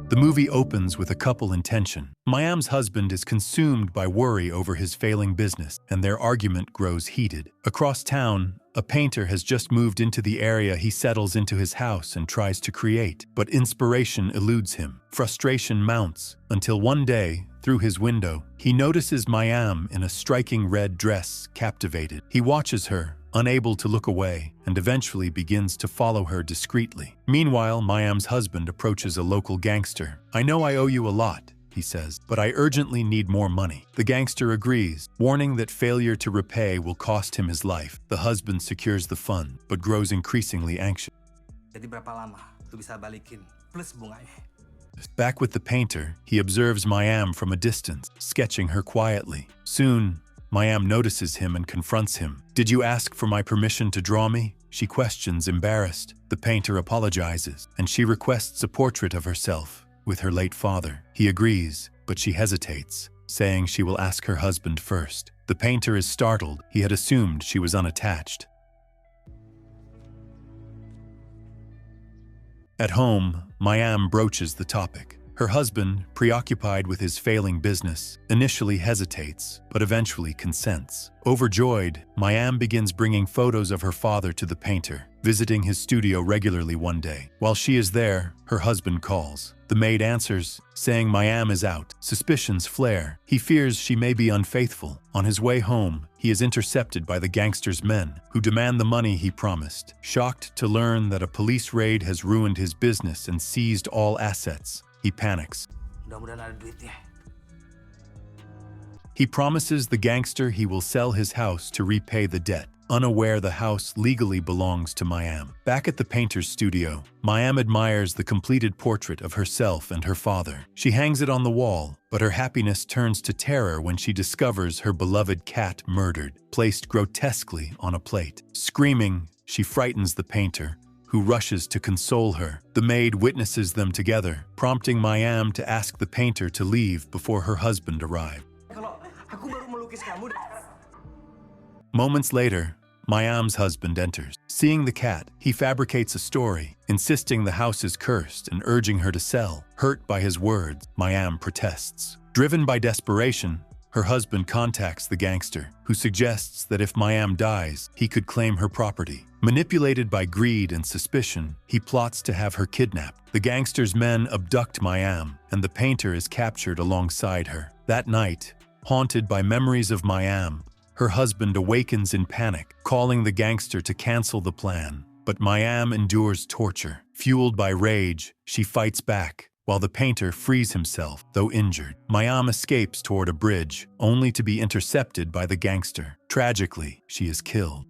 The movie opens with a couple in tension. Mayam's husband is consumed by worry over his failing business, and their argument grows heated. Across town, a painter has just moved into the area. He settles into his house and tries to create, but inspiration eludes him. Frustration mounts until one day, through his window, he notices Mayam in a striking red dress. Captivated, he watches her, unable to look away, and eventually begins to follow her discreetly. Meanwhile, Mayam's husband approaches a local gangster. "I know I owe you a lot," he says, "but I urgently need more money." The gangster agrees, warning that failure to repay will cost him his life. The husband secures the fund, but grows increasingly anxious. Jadi berapa lama lu bisa balikin plus bunganya? Back with the painter, he observes Mayam from a distance, sketching her quietly. Soon, Mayam notices him and confronts him. "Did you ask for my permission to draw me?" She questions, embarrassed. The painter apologizes, and she requests a portrait of herself with her late father. He agrees, but she hesitates, saying she will ask her husband first. The painter is startled. He had assumed she was unattached. At home, Mayam broaches the topic. Her husband, preoccupied with his failing business, initially hesitates, but eventually consents. Overjoyed, Mayam begins bringing photos of her father to the painter, visiting his studio regularly one day. While she is there, her husband calls. The maid answers, saying Mayam is out. Suspicions flare. He fears she may be unfaithful. On his way home, he is intercepted by the gangster's men, who demand the money he promised. Shocked to learn that a police raid has ruined his business and seized all assets, he panics. Mudah-mudahan ada duitnya. He promises the gangster he will sell his house to repay the debt, unaware the house legally belongs to Mayam. Back at the painter's studio, Mayam admires the completed portrait of herself and her father. She hangs it on the wall, but her happiness turns to terror when she discovers her beloved cat murdered, placed grotesquely on a plate. Screaming, she frightens the painter, who rushes to console her. The maid witnesses them together, prompting Mayam to ask the painter to leave before her husband arrives. Moments later, Mayam's husband enters. Seeing the cat, he fabricates a story, insisting the house is cursed and urging her to sell. Hurt by his words, Mayam protests. Driven by desperation, her husband contacts the gangster, who suggests that if Mayam dies, he could claim her property. Manipulated by greed and suspicion, he plots to have her kidnapped. The gangster's men abduct Mayam, and the painter is captured alongside her. That night, haunted by memories of Mayam, her husband awakens in panic, calling the gangster to cancel the plan. But Mayam endures torture. Fueled by rage, she fights back, while the painter frees himself, though injured. Mayam escapes toward a bridge, only to be intercepted by the gangster. Tragically, she is killed.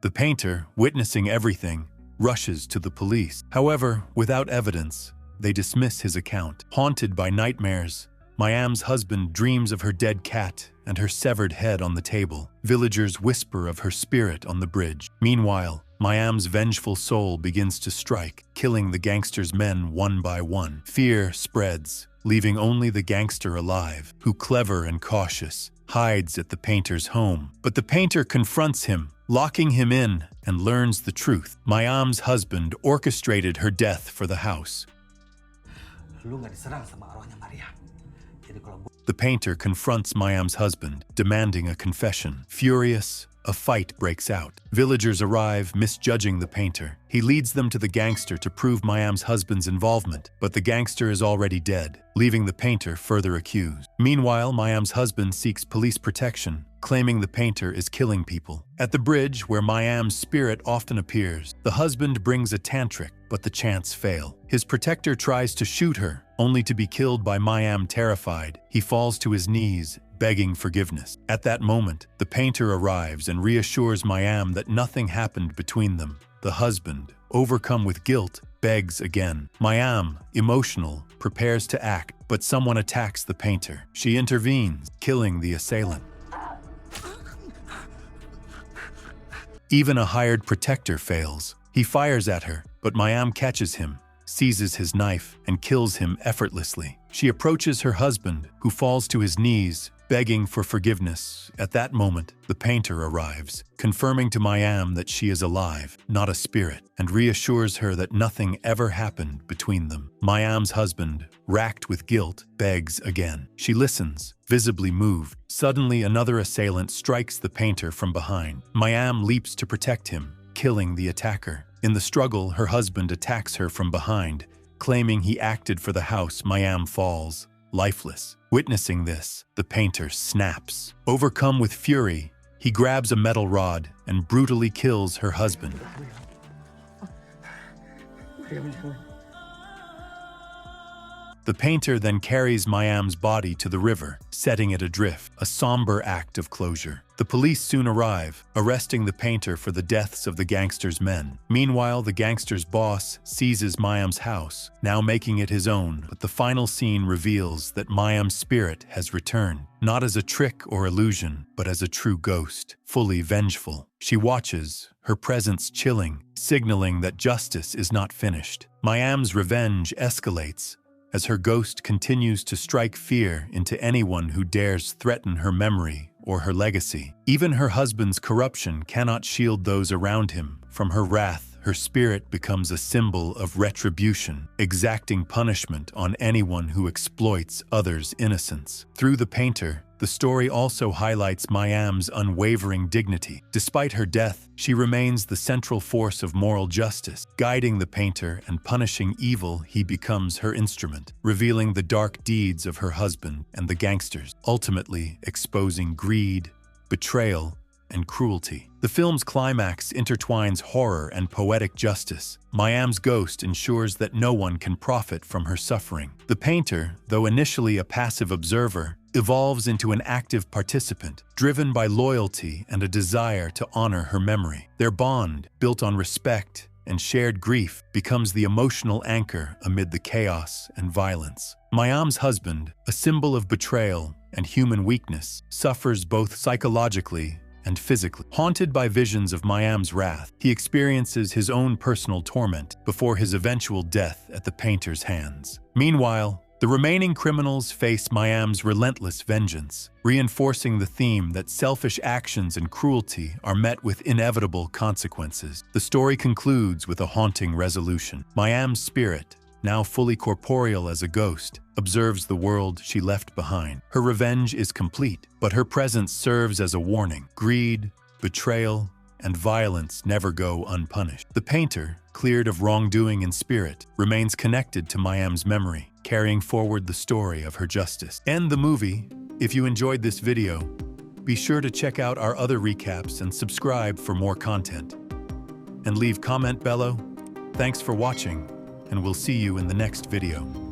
The painter, witnessing everything, rushes to the police. However, without evidence, they dismiss his account. Haunted by nightmares, Mayam's husband dreams of her dead cat and her severed head on the table. Villagers whisper of her spirit on the bridge. Meanwhile, Mayam's vengeful soul begins to strike, killing the gangster's men one by one. Fear spreads, leaving only the gangster alive, who, clever and cautious, hides at the painter's home. But the painter confronts him, locking him in, and learns the truth. Mayam's husband orchestrated her death for the house. The painter confronts Mayam's husband, demanding a confession. Furious, a fight breaks out. Villagers arrive, misjudging the painter. He leads them to the gangster to prove Mayam's husband's involvement, but the gangster is already dead, leaving the painter further accused. Meanwhile, Mayam's husband seeks police protection, claiming the painter is killing people. At the bridge, where Mayam's spirit often appears, the husband brings a tantric, but the chants fail. His protector tries to shoot her, only to be killed by Mayam. Terrified, he falls to his knees, begging forgiveness. At that moment, the painter arrives and reassures Mayam that nothing happened between them. The husband, overcome with guilt, begs again. Mayam, emotional, prepares to act, but someone attacks the painter. She intervenes, killing the assailant. Even a hired protector fails. He fires at her, but Mayam catches him, seizes his knife, and kills him effortlessly. She approaches her husband, who falls to his knees, begging for forgiveness. At that moment, the painter arrives, confirming to Mayam that she is alive, not a spirit, and reassures her that nothing ever happened between them. Mayam's husband, racked with guilt, begs again. She listens, visibly moved. Suddenly, another assailant strikes the painter from behind. Mayam leaps to protect him, killing the attacker. In the struggle, her husband attacks her from behind, claiming he acted for the house. Mayam falls, lifeless. Witnessing this, the painter snaps. Overcome with fury, he grabs a metal rod and brutally kills her husband. The painter then carries Mayam's body to the river, setting it adrift, a somber act of closure. The police soon arrive, arresting the painter for the deaths of the gangster's men. Meanwhile, the gangster's boss seizes Mayam's house, now making it his own, but the final scene reveals that Mayam's spirit has returned, not as a trick or illusion, but as a true ghost, fully vengeful. She watches, her presence chilling, signaling that justice is not finished. Mayam's revenge escalates, as her ghost continues to strike fear into anyone who dares threaten her memory or her legacy. Even her husband's corruption cannot shield those around him from her wrath. Her spirit becomes a symbol of retribution, exacting punishment on anyone who exploits others' innocence. Through the painter, the story also highlights Mayam's unwavering dignity. Despite her death, she remains the central force of moral justice, guiding the painter and punishing evil. He becomes her instrument, revealing the dark deeds of her husband and the gangsters, ultimately exposing greed, betrayal, and cruelty. The film's climax intertwines horror and poetic justice. Mayam's ghost ensures that no one can profit from her suffering. The painter, though initially a passive observer, evolves into an active participant, driven by loyalty and a desire to honor her memory. Their bond, built on respect and shared grief, becomes the emotional anchor amid the chaos and violence. Mayam's husband, a symbol of betrayal and human weakness, suffers both psychologically and physically. Haunted by visions of Mayam's wrath, he experiences his own personal torment before his eventual death at the painter's hands. Meanwhile, the remaining criminals face Mayam's relentless vengeance, reinforcing the theme that selfish actions and cruelty are met with inevitable consequences. The story concludes with a haunting resolution. Mayam's spirit, now fully corporeal as a ghost, observes the world she left behind. Her revenge is complete, but her presence serves as a warning. Greed, betrayal, and violence never go unpunished. The painter, cleared of wrongdoing in spirit, remains connected to Mayam's memory, carrying forward the story of her justice. End the movie. If you enjoyed this video, be sure to check out our other recaps and subscribe for more content. And leave comment below. Thanks for watching, and we'll see you in the next video.